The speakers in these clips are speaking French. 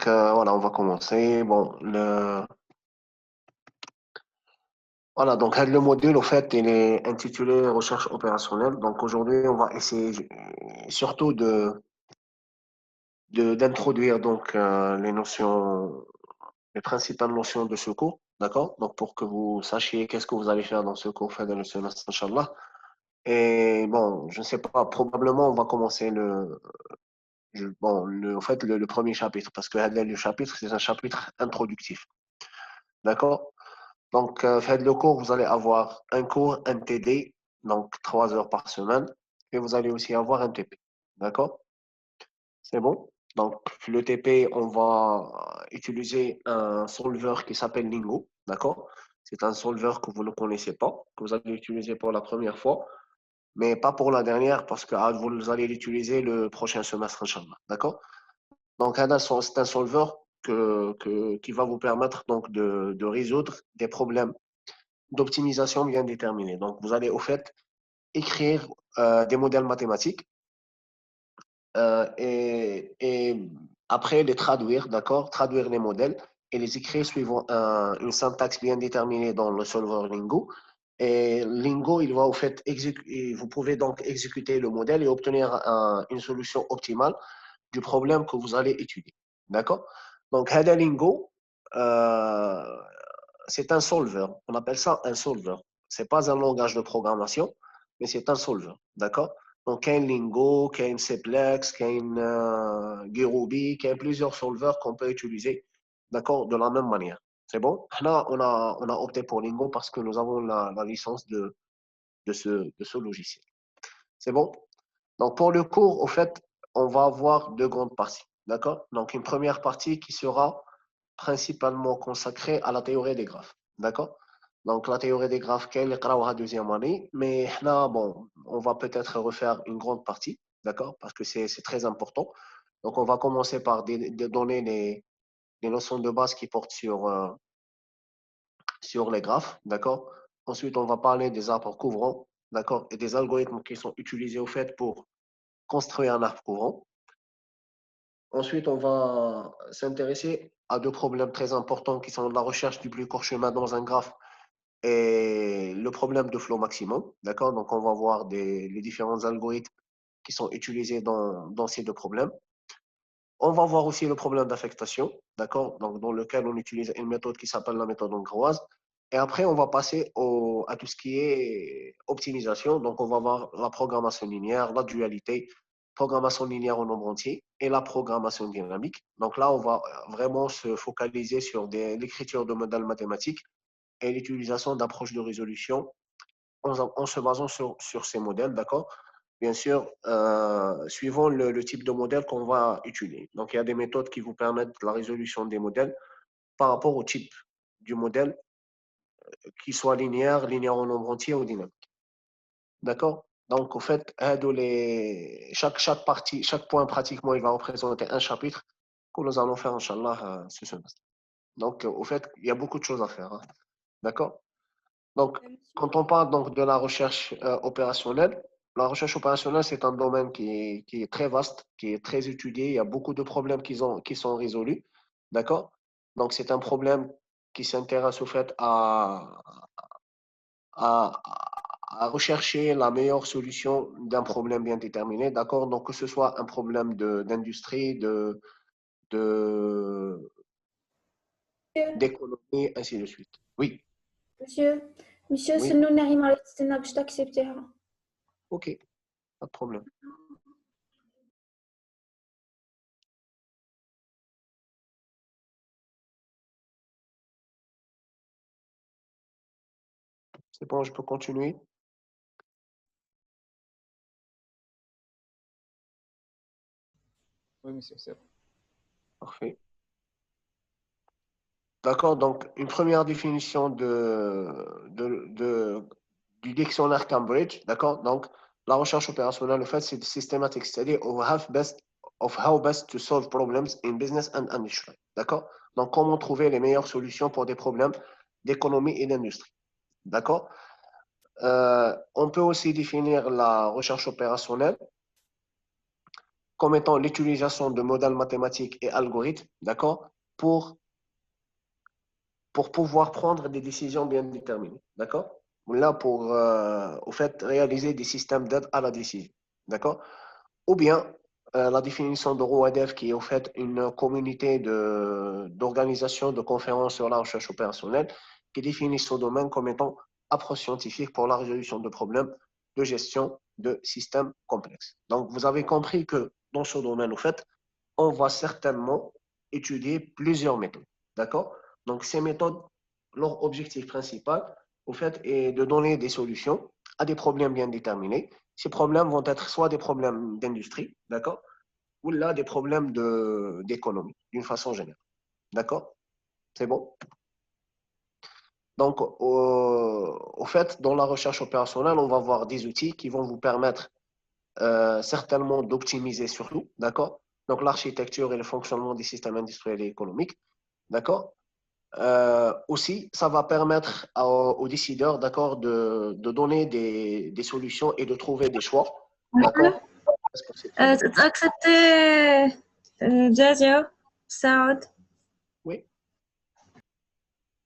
Voilà, on va commencer. Voilà, donc le module, au fait, il est intitulé Recherche opérationnelle. Donc, aujourd'hui, on va essayer surtout d'introduire les notions, les principales notions de ce cours, d'accord? Donc, pour que vous sachiez qu'est-ce que vous allez faire dans ce cours, fait dans le semestre, Inch'Allah. Et bon, je ne sais pas, probablement, on va commencer en fait, le premier chapitre, parce que le chapitre, c'est un chapitre introductif, d'accord? Donc, faites le cours, vous allez avoir un cours, un TD, donc 3 heures par semaine, et vous allez aussi avoir un TP. D'accord? C'est bon? Donc, le TP, on va utiliser un solver qui s'appelle Lingo. D'accord? C'est un solver que vous ne connaissez pas, que vous allez utiliser pour la première fois, mais pas pour la dernière, parce que vous allez l'utiliser le prochain semestre, Inch'Allah. D'accord? Donc, c'est un solver qui va vous permettre donc de résoudre des problèmes d'optimisation bien déterminée. Donc, vous allez au fait écrire des modèles mathématiques et après les traduire, d'accord? Traduire les modèles et les écrire suivant une syntaxe bien déterminée dans le solver Lingo. Et Lingo, il va au fait vous pouvez donc exécuter le modèle et obtenir une solution optimale du problème que vous allez étudier. D'accord? Donc, Hada Lingo, euh, c'est un solver. On appelle ça un solver. Ce n'est pas un langage de programmation, mais c'est un solver. D'accord? Donc, il y a un Lingo, il y a un Cplex, il y a un Gurubi, il y a plusieurs solvers qu'on peut utiliser, d'accord, de la même manière. C'est bon? Là, on a opté pour Lingo parce que nous avons la licence de ce logiciel. C'est bon? Donc, pour le cours, au fait, on va avoir deux grandes parties. D'accord? Donc, une première partie qui sera principalement consacrée à la théorie des graphes. D'accord? Donc, la théorie des graphes, qu'elle est la deuxième année, mais là, bon, on va peut-être refaire une grande partie, d'accord? Parce que c'est très important. Donc, on va commencer par donner les notions de base qui portent sur les graphes, d'accord? Ensuite, on va parler des arbres couvrants, d'accord? Et des algorithmes qui sont utilisés au fait pour construire un arbre couvrant. Ensuite, on va s'intéresser à deux problèmes très importants qui sont la recherche du plus court chemin dans un graphe et le problème de flow maximum. D'accord? Donc, on va voir les différents algorithmes qui sont utilisés dans ces deux problèmes. On va voir aussi le problème d'affectation, d'accord? Donc, dans lequel on utilise une méthode qui s'appelle la méthode hongroise. Et après, on va passer à tout ce qui est optimisation. Donc, on va voir la programmation linéaire, la dualité, programmation linéaire au nombre entier et la programmation dynamique. Donc là, on va vraiment se focaliser sur l'écriture de modèles mathématiques et l'utilisation d'approches de résolution en se basant sur ces modèles, d'accord? Bien sûr, suivant le type de modèle qu'on va utiliser. Donc, il y a des méthodes qui vous permettent la résolution des modèles par rapport au type du modèle, qu'il soit linéaire en nombre entier ou dynamique. D'accord? Donc, au fait, chaque partie, chaque point pratiquement, il va représenter un chapitre que nous allons faire, Inch'Allah, ce semestre. Donc, au fait, il y a beaucoup de choses à faire. Hein. D'accord? Donc, quand on parle donc de la recherche opérationnelle, c'est un domaine qui est très vaste, qui est très étudié. Il y a beaucoup de problèmes qui sont résolus. D'accord? Donc, c'est un problème qui s'intéresse au fait à, à rechercher la meilleure solution d'un problème bien déterminé. D'accord? Donc, que ce soit un problème d'industrie, de, Monsieur, d'économie, ainsi de suite. Oui, monsieur, monsieur, oui, سنو نعيم على تستنى باش تاكسبتيها. ok, pas de problème. C'est bon, je peux continuer? Oui, monsieur, c'est bon. Parfait. D'accord, donc une première définition du dictionnaire Cambridge, d'accord? Donc la recherche opérationnelle, en fait, c'est the systematic study of how best to solve problems in business and industry, d'accord? Donc comment trouver les meilleures solutions pour des problèmes d'économie et d'industrie, d'accord? On peut aussi définir la recherche opérationnelle comme étant l'utilisation de modèles mathématiques et algorithmes, d'accord, pour pouvoir prendre des décisions bien déterminées, d'accord? Là, pour, au fait, réaliser des systèmes d'aide à la décision, d'accord? Ou bien, la définition de ROADEF, qui est au fait une communauté d'organisation de conférences sur la recherche opérationnelle, qui définit ce domaine comme étant approche scientifique pour la résolution de problèmes de gestion de systèmes complexes. Donc, vous avez compris que dans ce domaine, au fait, on va certainement étudier plusieurs méthodes. D'accord? Donc, ces méthodes, leur objectif principal, au fait, est de donner des solutions à des problèmes bien déterminés. Ces problèmes vont être soit des problèmes d'industrie, d'accord? Ou là, des problèmes d'économie, d'une façon générale. D'accord? C'est bon? Donc, au fait, dans la recherche opérationnelle, on va voir des outils qui vont vous permettre certainement d'optimiser surtout, d'accord? Donc, l'architecture et le fonctionnement des systèmes industriels et économiques, d'accord? Aussi, ça va permettre aux décideurs, d'accord, de donner des solutions et de trouver des choix, d'accord? Est-ce que c'est très bien? accepté Jazio, Saad. Oui.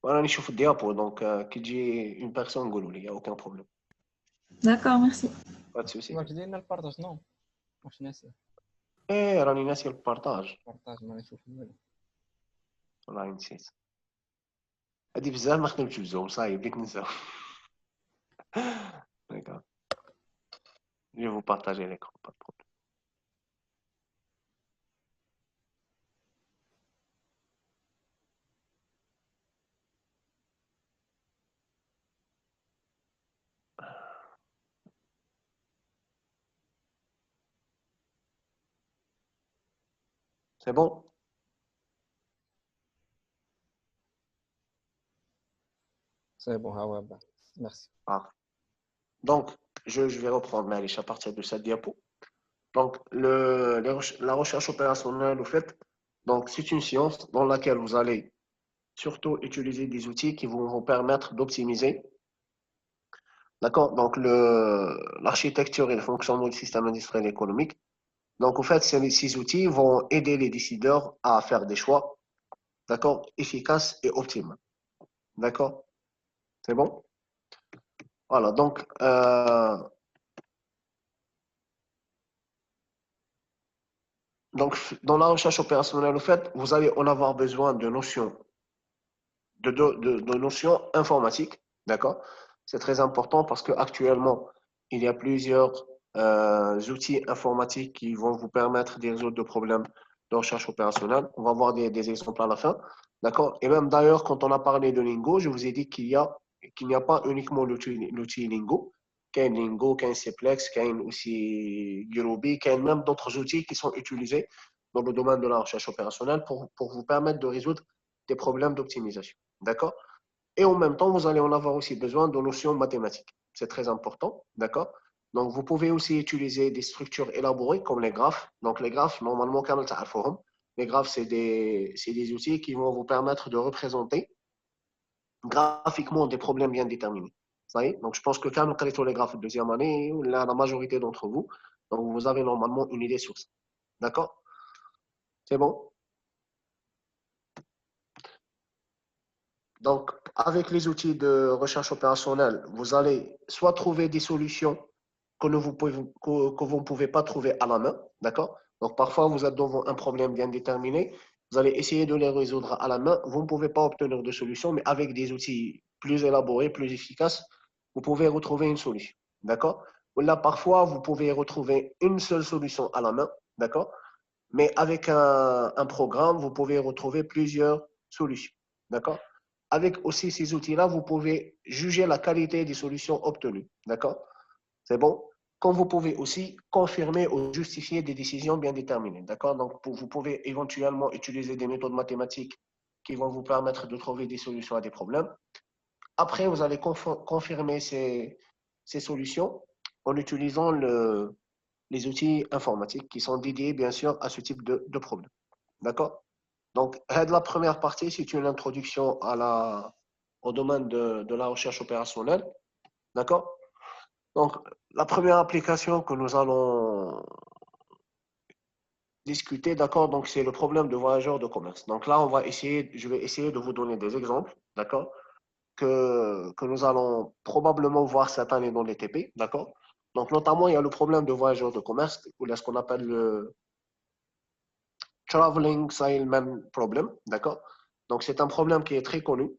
Voilà, je suis diapo, donc qui dit une personne, il n'y a aucun problème. D'accord, merci. Pas de souci. واش دينا البارطاج نو واش ناسي ايه راني ناسي البارطاج البارطاج ما نشوف والو والله نسيت هادي بزاف ما خدمتش بزوم صايب بديت ننسى D'accord. Je vais vous partager l'écran, pas de problème. C'est bon? سي بون ها هو ميرسي Ah. Donc, je vais reprendre Malish à partir de cette diapo. Donc, la recherche opérationnelle, au fait, donc c'est une science dans laquelle vous allez surtout utiliser des outils qui vont vous permettre d'optimiser, d'accord? Donc, l'architecture et le fonctionnement du système industriel et économique. Donc, au fait, ces outils vont aider les décideurs à faire des choix, d'accord, efficaces et optimaux. D'accord? C'est bon? Voilà, donc, dans la recherche opérationnelle, au fait, vous allez en avoir besoin de notions, de notions informatiques, d'accord? C'est très important parce qu'actuellement, il y a plusieurs outils informatiques qui vont vous permettre de résoudre des problèmes de recherche opérationnelle. On va voir des exemples à la fin, d'accord? Et même d'ailleurs, quand on a parlé de Lingo, je vous ai dit qu'il n'y a pas uniquement l'outil Lingo, qu'il y a Lingo, qu'il y a Cplex, qu'il y a aussi Gurubi, qu'il y a même d'autres outils qui sont utilisés dans le domaine de la recherche opérationnelle pour vous permettre de résoudre des problèmes d'optimisation. D'accord? Et en même temps, vous allez en avoir aussi besoin de notions mathématiques. C'est très important. D'accord? Donc, vous pouvez aussi utiliser des structures élaborées comme les graphes. Donc, les graphes, normalement, les graphes, c'est des outils qui vont vous permettre de représenter graphiquement des problèmes bien déterminés. Ça y est? Donc, je pense que quand vous avez les graphes de deuxième année, la majorité d'entre vous, donc vous avez normalement une idée sur ça. D'accord? C'est bon? Donc, avec les outils de recherche opérationnelle, vous allez soit trouver des solutions que vous ne pouvez pas trouver à la main, d'accord? Donc, parfois, vous êtes devant un problème bien déterminé, vous allez essayer de les résoudre à la main, vous ne pouvez pas obtenir de solution, mais avec des outils plus élaborés, plus efficaces, vous pouvez retrouver une solution, d'accord? Là, parfois, vous pouvez retrouver une seule solution à la main, d'accord? Mais avec un programme, vous pouvez retrouver plusieurs solutions, d'accord? Avec aussi ces outils-là, vous pouvez juger la qualité des solutions obtenues. D'accord? C'est bon? Comme vous pouvez aussi confirmer ou justifier des décisions bien déterminées. D'accord? Donc, vous pouvez éventuellement utiliser des méthodes mathématiques qui vont vous permettre de trouver des solutions à des problèmes. Après, vous allez confirmer ces solutions en utilisant les outils informatiques qui sont dédiés, bien sûr, à ce type de problème. D'accord? Donc, la première partie, c'est une introduction au domaine de la recherche opérationnelle. D'accord? Donc, la première application que nous allons discuter, d'accord? Donc, c'est le problème de voyageurs de commerce. Donc là, je vais essayer de vous donner des exemples, d'accord? Que nous allons probablement voir cette année dans les TP, d'accord? Donc, notamment, il y a le problème de voyageurs de commerce, ou ce qu'on appelle le Traveling Salesman Problem, d'accord? Donc, c'est un problème qui est très connu,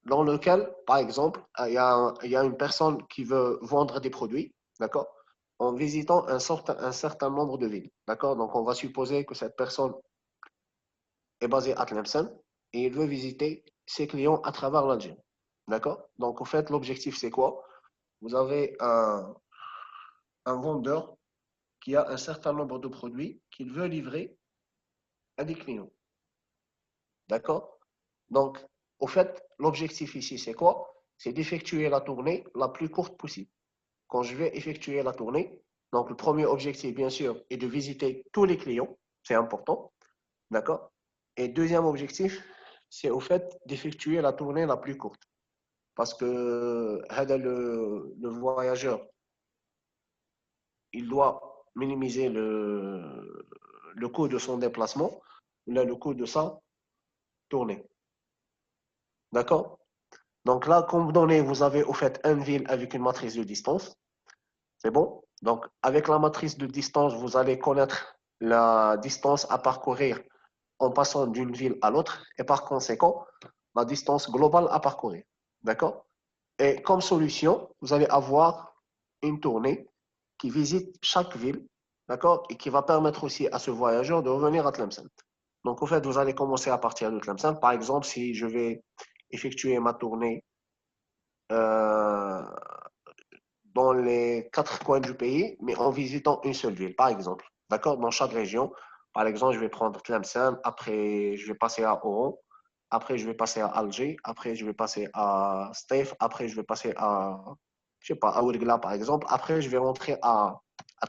dans lequel, par exemple, il y a une personne qui veut vendre des produits, d'accord? En visitant un certain nombre de villes, d'accord? Donc, on va supposer que cette personne est basée à Tlemcen et il veut visiter ses clients à travers l'Algérie, d'accord? Donc, en fait, l'objectif, c'est quoi? Vous avez un vendeur qui a un certain nombre de produits qu'il veut livrer à des clients, d'accord? Donc, au fait, l'objectif ici, c'est quoi? C'est d'effectuer la tournée la plus courte possible. Quand je vais effectuer la tournée, donc le premier objectif, bien sûr, est de visiter tous les clients. C'est important. D'accord? Et deuxième objectif, c'est au fait d'effectuer la tournée la plus courte. Parce que le voyageur, il doit minimiser le coût de son déplacement, le coût de sa tournée. D'accord? Donc là, comme donné, vous avez au fait une ville avec une matrice de distance. C'est bon? Donc, avec la matrice de distance, vous allez connaître la distance à parcourir en passant d'une ville à l'autre et par conséquent, la distance globale à parcourir. D'accord? Et comme solution, vous allez avoir une tournée qui visite chaque ville, d'accord? Et qui va permettre aussi à ce voyageur de revenir à Tlemcen. Donc, en fait, vous allez commencer à partir de Tlemcen. Par exemple, si je vais effectuer ma tournée euh, dans les 4 coins du pays, mais en visitant une seule ville, par exemple. D'accord? Dans chaque région. Par exemple, je vais prendre Tlemcen, après je vais passer à Oran, après je vais passer à Alger, après je vais passer à Stef, après je vais passer à, je sais pas, à Ouargla, par exemple, après je vais rentrer à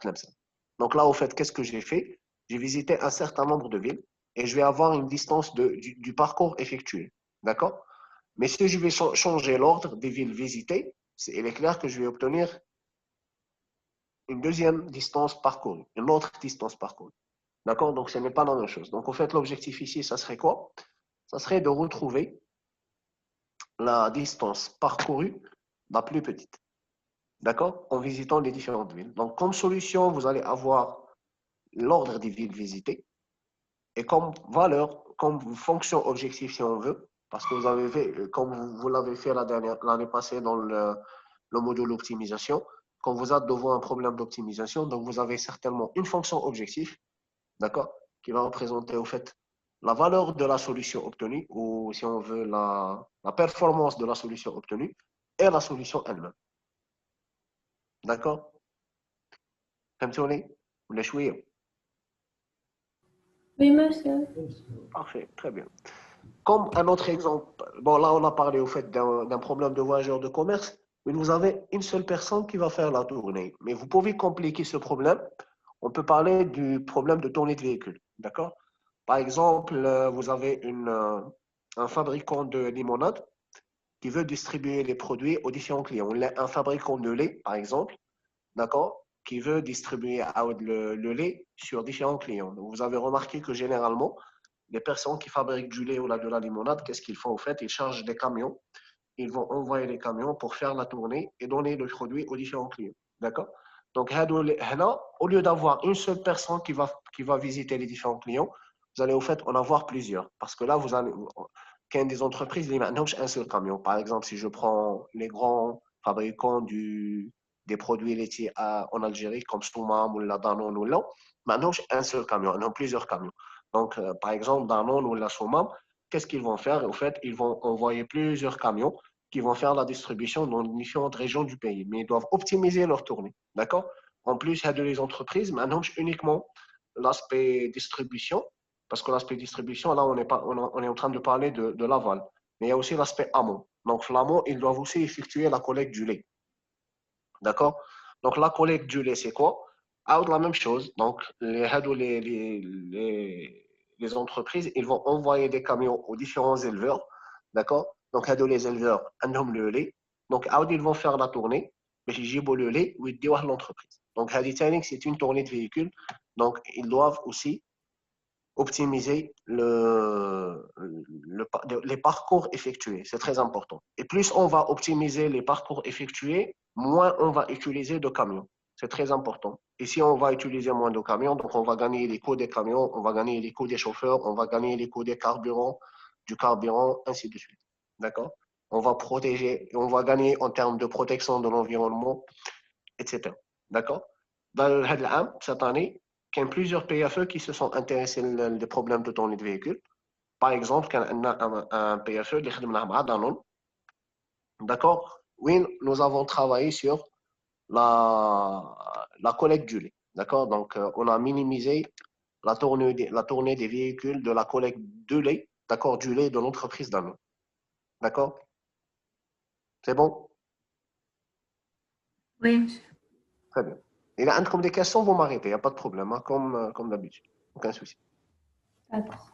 Tlemcen. Donc là, au fait, qu'est-ce que j'ai fait? J'ai visité un certain nombre de villes et je vais avoir une distance du parcours effectué. D'accord? Mais si je vais changer l'ordre des villes visitées, il est clair que je vais obtenir une deuxième distance parcourue, une autre distance parcourue. D'accord? Donc, ce n'est pas la même chose. Donc, en fait, l'objectif ici, ça serait quoi? Ça serait de retrouver la distance parcourue la plus petite. D'accord? En visitant les différentes villes. Donc, comme solution, vous allez avoir l'ordre des villes visitées et comme valeur, comme fonction objectif, si on veut, parce que vous avez fait, comme vous l'avez fait l'année passée dans le module optimisation, quand vous êtes devant un problème d'optimisation, donc vous avez certainement une fonction objectif, d'accord, qui va représenter au fait la valeur de la solution obtenue, ou si on veut, la performance de la solution obtenue, et la solution elle-même. D'accord? فهمتوني؟ ولا شوية؟ Oui, monsieur. Parfait, très bien. Comme un autre exemple, bon là on a parlé au fait d'un problème de voyageur de commerce, mais vous avez une seule personne qui va faire la tournée. Mais vous pouvez compliquer ce problème. On peut parler du problème de tournée de véhicule. D'accord? Par exemple, vous avez un fabricant de limonade qui veut distribuer les produits aux différents clients. Un fabricant de lait, par exemple, d'accord, qui veut distribuer le lait sur différents clients. Donc, vous avez remarqué que généralement, les personnes qui fabriquent du lait ou de la limonade, qu'est-ce qu'ils font au fait? Ils chargent des camions, ils vont envoyer les camions pour faire la tournée et donner le produit aux différents clients. D'accord? Donc, au lieu d'avoir une seule personne qui va visiter les différents clients, vous allez au fait en avoir plusieurs. Parce que là, vous allez, qu'il y a des entreprises, il y a un seul camion. Par exemple, si je prends les grands fabricants des produits laitiers en Algérie, comme Soumam ou la Danone ou là, maintenant, un seul camion, non plusieurs camions. Donc, par exemple, Danone ou la Soumam, qu'est-ce qu'ils vont faire? Au fait, ils vont envoyer plusieurs camions qui vont faire la distribution dans différentes régions du pays. Mais ils doivent optimiser leur tournée. D'accord? En plus, il y a de les entreprises, maintenant, uniquement l'aspect distribution, parce que l'aspect distribution, là, on est en train de parler de l'aval. Mais il y a aussi l'aspect amont. Donc, l'amont, ils doivent aussi effectuer la collecte du lait. D'accord? Donc, la collecte du lait, c'est quoi? La même chose. Donc, les entreprises, ils vont envoyer des camions aux différents éleveurs. D'accord? Donc, les éleveurs, le lait. Donc, ils vont faire la tournée. Mais ils le lait ou ils l'entreprise. Donc, c'est une tournée de véhicules Donc, ils doivent aussi optimiser les parcours effectués. C'est très important. Et plus on va optimiser les parcours effectués, moins on va utiliser de camions. C'est très important. Et si on va utiliser moins de camions, donc on va gagner les coûts des camions, on va gagner les coûts des chauffeurs, on va gagner les coûts des carburants, du carburant, ainsi de suite. D'accord? On va protéger, on va gagner en termes de protection de l'environnement, etc. D'accord? Dans cette année, il y a plusieurs PFE qui se sont intéressés aux problèmes d'autonomie de véhicule. Par exemple, il y a un PFE qui est Danone. D'accord? Oui, nous avons travaillé sur la collecte du lait. D'accord? Donc, on a minimisé la tournée des véhicules de la collecte de lait, d'accord, du lait de l'entreprise Danone. D'accord? C'est bon? Oui, monsieur. Très bien. Il y a des questions, vous m'arrêtez, il n'y a pas de problème, hein, comme d'habitude. Aucun souci. D'accord.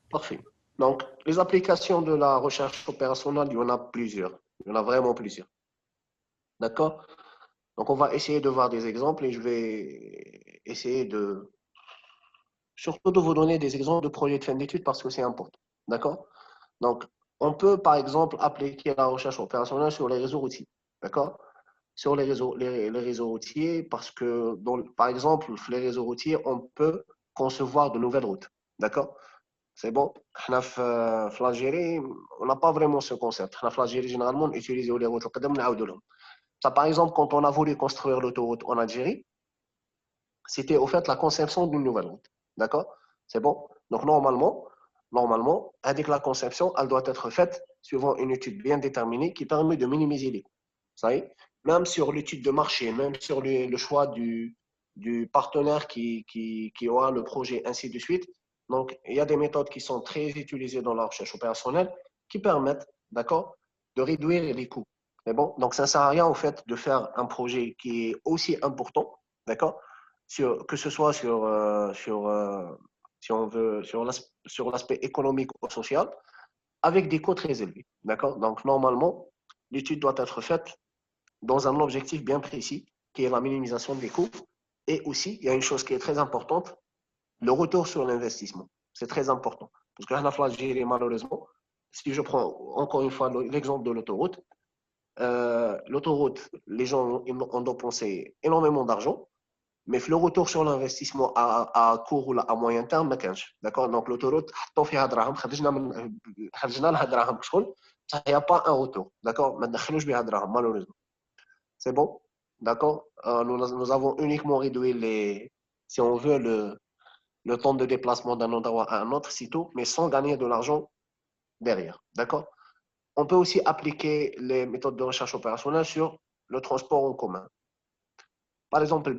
Parfait. Donc, les applications de la recherche opérationnelle, il y en a plusieurs. Il y en a vraiment plusieurs. D'accord? Donc, on va essayer de voir des exemples et je vais essayer surtout de vous donner des exemples de projets de fin d'études parce que c'est important. D'accord? Donc, on peut, par exemple, appliquer la recherche opérationnelle sur les réseaux routiers. D'accord? Sur les réseaux routiers parce que, par exemple, les réseaux routiers, on peut concevoir de nouvelles routes. D'accord? C'est bon. En Algérie, on n'a pas vraiment ce concept. En Algérie, généralement, on utilise les routes. Ça, par exemple, quand on a voulu construire l'autoroute en Algérie, c'était au fait la conception d'une nouvelle route. D'accord? C'est bon. Donc, normalement, avec la conception, elle doit être faite suivant une étude bien déterminée qui permet de minimiser les coûts. Ça y est. Même sur l'étude de marché, même sur le choix du partenaire qui aura le projet, ainsi de suite. Donc, il y a des méthodes qui sont très utilisées dans la recherche opérationnelle qui permettent, d'accord, de réduire les coûts. Mais bon, donc ça ne sert à rien, en fait, de faire un projet qui est aussi important, d'accord, que ce soit si on veut, sur l'aspect économique ou social, avec des coûts très élevés, d'accord. Donc, normalement, l'étude doit être faite dans un objectif bien précis, qui est la minimisation des coûts. Et aussi, il y a une chose qui est très importante, le retour sur l'investissement. C'est très important. Parce que la Algérie, malheureusement, si je prends encore une fois l'exemple de l'autoroute, les gens ont dépensé énormément d'argent, mais le retour sur l'investissement à court ou à moyen terme, d'accord. Donc l'autoroute, il n'y a pas un retour, d'accord. Malheureusement. C'est bon, d'accord. Nous avons uniquement réduit si on veut, le temps de déplacement d'un endroit à un autre, c'est tout, mais sans gagner de l'argent derrière, d'accord. On peut aussi appliquer les méthodes de recherche opérationnelle sur le transport en commun. Par exemple, il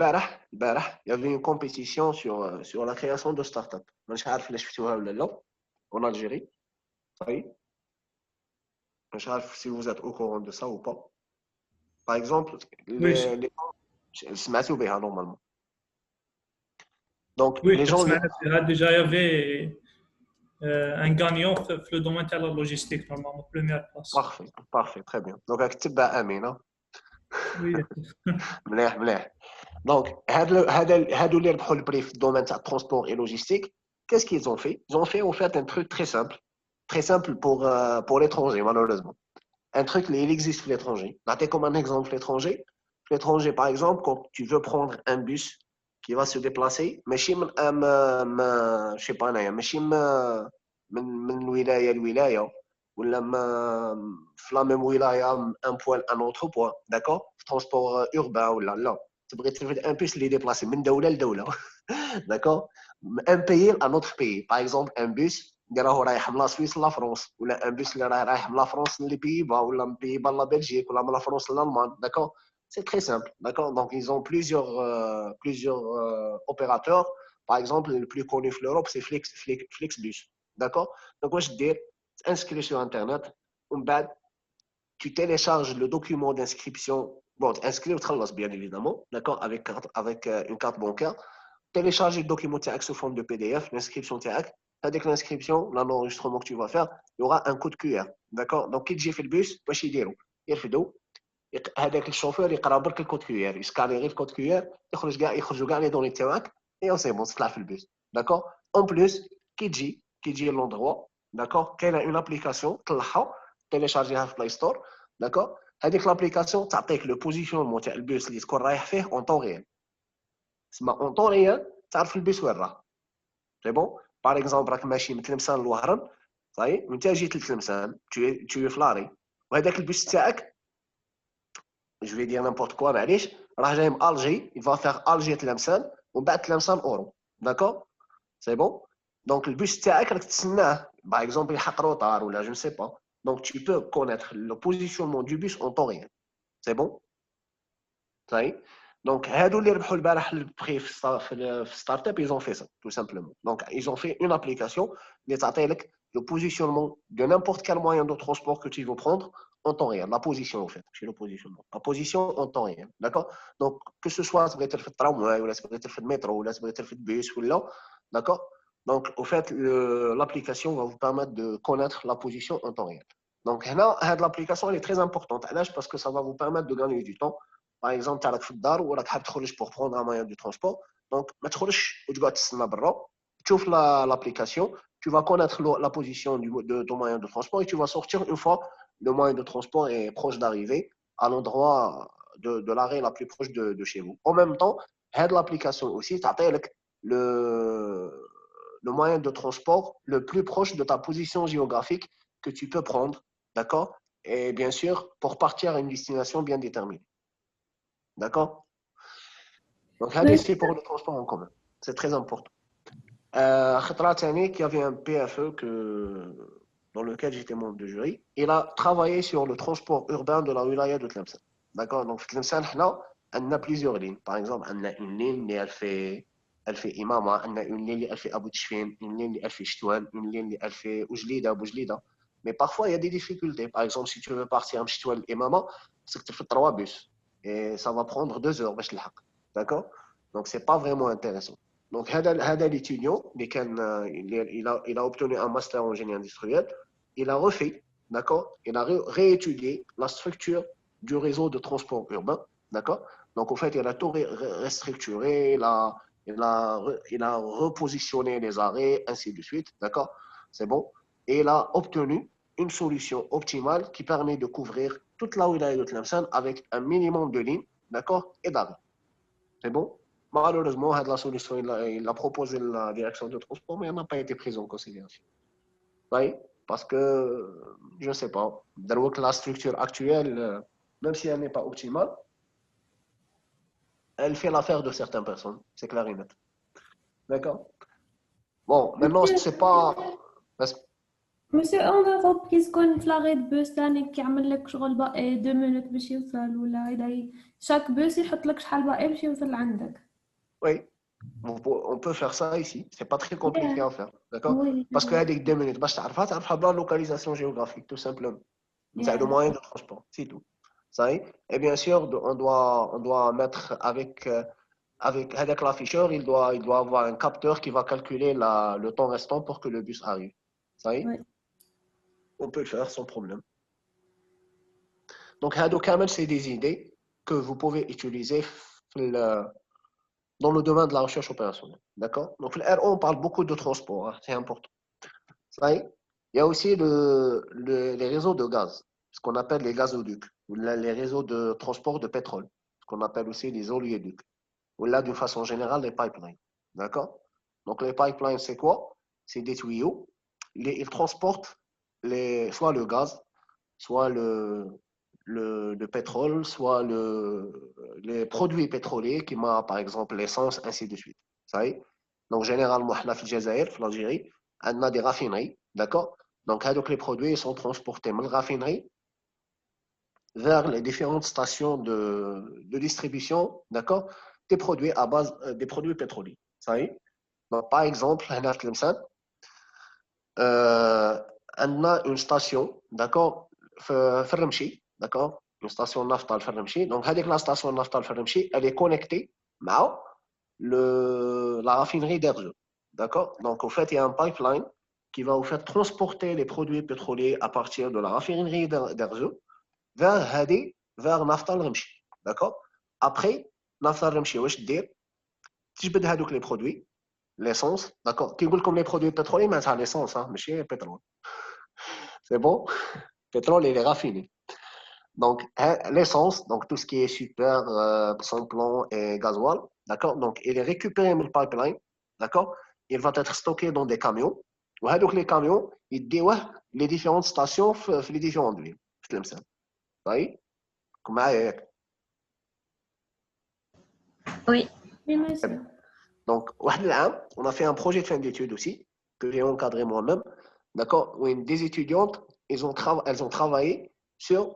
y avait une compétition sur la création de start-up. Je ne sais pas en Algérie. Je ne sais pas si vous êtes au courant de ça ou pas. Par exemple, Oui, normalement. Donc, oui, les gens. déjà, il y avait un gagnant dans le domaine de la logistique, normalement, première place. Parfait, très bien. Donc, اكتب امين. Oui. مليح. Donc, هادو اللي ربحوا البري في الدومين تاع الترونسبور اي لوجيستيك, qu'est-ce qu'ils ont fait? Ils ont fait en fait un truc très simple pour l'étranger, malheureusement. Un truc, il existe pour l'étranger. Comme un exemple, l'étranger. L'étranger, par exemple, quand tu veux prendre un bus qui va se déplacer, ماشي je sais pas, ماشي من ولاية لولاية, ولا في la même ولاية un point à un autre point, d'accord? Transport urbain ولا لا. تبغي un bus اللي déplacer من دولة لدولة, d'accord? Un pays à un autre pays. Par exemple, un bus اللي راهو رايح من لا سويس لا فرنسا, ولا ان بوس اللي رايح من لا فرنسا لي بيبا, ولا من بيبا لا بلجيك, ولا من لا فرنسا لالمان, d'accord. C'est très simple, d'accord. Donc ils ont plusieurs opérateurs. Par exemple, le plus connu en Europe, c'est Flixbus, d'accord. Donc moi je dis, inscris sur internet, tu télécharges le document d'inscription. Bon, inscrire bien évidemment, d'accord, avec une carte bancaire. Télécharger le document sous forme de PDF, l'inscription تاعك. Avec l'inscription, l'enregistrement que tu vas faire, il y aura un code QR, d'accord. Donc qui تجي في البوس واش يديروا, يرفدوا هذاك الشوفور يقرا برك الكود QR, يسكاني غير الكود QR, يخرجوا كاع لي دوني تاعك, et c'est bon, c'est le bus. D'accord? En plus, qui dit l'endroit, d'accord? Qu'elle a une application, téléchargée sur Play Store, d'accord? Avec l'application, tu as le positionnement du bus qui est fait en temps réel. En temps réel, tu as le bus où est. C'est bon? Par exemple, راك ماشي من تلمسان لوهران صاي وانت جيت لتلمسان tu es فلاري وهذاك البيس تاعك je vais dire n'importe quoi معليش راه جاي من الجي il va faire الجي تلمسان ومن بعد تلمسان اورو d'accord c'est bon donc البيس تاعك راك تسناه par exemple يحق روطار ولا je ne sais pas donc tu peux connaître le positionnement du bus en temps réel c'est bon صاي Donc, le startup, ils ont fait ça, tout simplement. Donc, ils ont fait une application qui t'appelle le positionnement de n'importe quel moyen de transport que tu veux prendre en temps réel. La position, en fait, c'est le positionnement. La position en temps réel, d'accord? Donc, que ce soit le tramway, ou le métro, ou le bus, ou là, d'accord? Donc, au fait, l'application va vous permettre de connaître la position en temps réel. Donc, l'application, elle est très importante parce que ça va vous permettre de gagner du temps. Par exemple, tu es في الدار وراك حاب تخرج pour prendre un moyen de transport. Donc, ما تخرجش وتقعد تستنى برا. Tu ouvres l'application, tu vas connaître la position de ton moyen de transport et tu vas sortir une fois le moyen de transport est proche d'arriver à l'endroit de l'arrêt la plus proche de chez vous. En même temps, l'application aussi t'appelle le moyen de transport le plus proche de ta position géographique que tu peux prendre, d'accord? Et bien sûr, pour partir à une destination bien déterminée. D'accord? Donc, c'est pour le transport en commun. C'est très important. Khatra Tani, qui avait un PFE dans lequel j'étais membre de jury, il a travaillé sur le transport urbain de la wilaya de Tlemcen. D'accord? Donc, Tlemcen, on a plusieurs lignes. Par exemple, on a une ligne qui elle fait Imama, on a une ligne qui elle fait Abu Tchfin, une ligne qui elle fait Ch'touan, une ligne qui elle fait Oujlida, Boujlida. Mais parfois, il y a des difficultés. Par exemple, si tu veux partir à Ch'touan Imama, c'est que tu fais 3 bus. Et ça va prendre 2 heures. D'accord? Donc, ce n'est pas vraiment intéressant. Donc, l'étudiant, il a obtenu un master en génie industriel. Il a refait, d'accord? Il a réétudié la structure du réseau de transport urbain, d'accord? Donc, en fait, il a tout restructuré, il a repositionné les arrêts, ainsi de suite, d'accord? C'est bon. Et il a obtenu une solution optimale qui permet de couvrir toute la wilaya de Tlemcen avec un minimum de lignes, d'accord? Et d'arrêts. C'est bon? Malheureusement, la solution, il a proposé la direction de transport, mais elle n'a pas été prise en considération. Oui, parce que, je ne sais pas, la structure actuelle, même si elle n'est pas optimale, elle fait l'affaire de certaines personnes. C'est clair et net. D'accord? Bon, maintenant, c'est pas... Monsieur, on a repris qu'on l'arrêt de bus ثاني كيعمل لك شغل باقي 2 minutes باش يوصل ولا إذا chaque bus يحط لك شحال باقي باش يوصل لعندك. Oui, on peut faire ça ici. C'est pas très compliqué à faire. D'accord? Oui. Parce qu'il y a des 2 minutes. Tu as la localisation géographique, tout simplement. C'est le moyen de transport, c'est tout. Ça y est. Et bien sûr, on doit mettre avec l'afficheur, il doit avoir un capteur qui va calculer le temps restant pour que le bus arrive. Ça y est. Oui. On peut le faire sans problème. Donc, c'est des idées que vous pouvez utiliser dans le domaine de la recherche opérationnelle. D'accord? Donc, le RO, on parle beaucoup de transport, hein, c'est important. Ça y est. Il y a aussi les réseaux de gaz, ce qu'on appelle les gazoducs, ou les réseaux de transport de pétrole, ce qu'on appelle aussi les oléoducs, ou là, d'une façon générale, les pipelines. D'accord? Donc, les pipelines, c'est quoi? C'est des tuyaux. Ils transportent soit le gaz, soit le pétrole, soit les produits pétroliers, qui m'a par exemple l'essence, ainsi de suite. Ça y est. Donc, généralement, on a en Algérie, on a des raffineries, d'accord? Donc, les produits sont transportés de la raffinerie vers les différentes stations de distribution, d'accord? Des produits à base des produits pétroliers. Ça y est. Donc, par exemple, on a une station, d'accord? Ferremchi, d'accord? Une station nafta al Ferremchi. Donc, la station nafta al Ferremchi, elle est connectée à la raffinerie d'Erzurum. D'accord? Donc, au fait, il y a un pipeline qui va vous faire transporter les produits pétroliers à partir de la raffinerie d'Erzurum vers Nafta al-Remchi. D'accord? Après, Nafta al-Remchi, wesh dir, تجبد هذوك les produits l'essence d'accord كيقول لكم les produits pétroliers mais c'est l'essence hein ماشي pétrole c'est bon pétrole il est raffiné donc l'essence donc tout ce qui est super sans-plomb et gasoil d'accord donc il est récupéré dans le pipeline d'accord il va être stocké dans des camions وهذوك les camions يديوه les différentes stations في les différentes villes في المثال طيب معايا ياك Oui. Oui, monsieur. Donc, on a fait un projet de fin d'études aussi, que j'ai encadré moi-même, d'accord, où des étudiantes, elles ont travaillé sur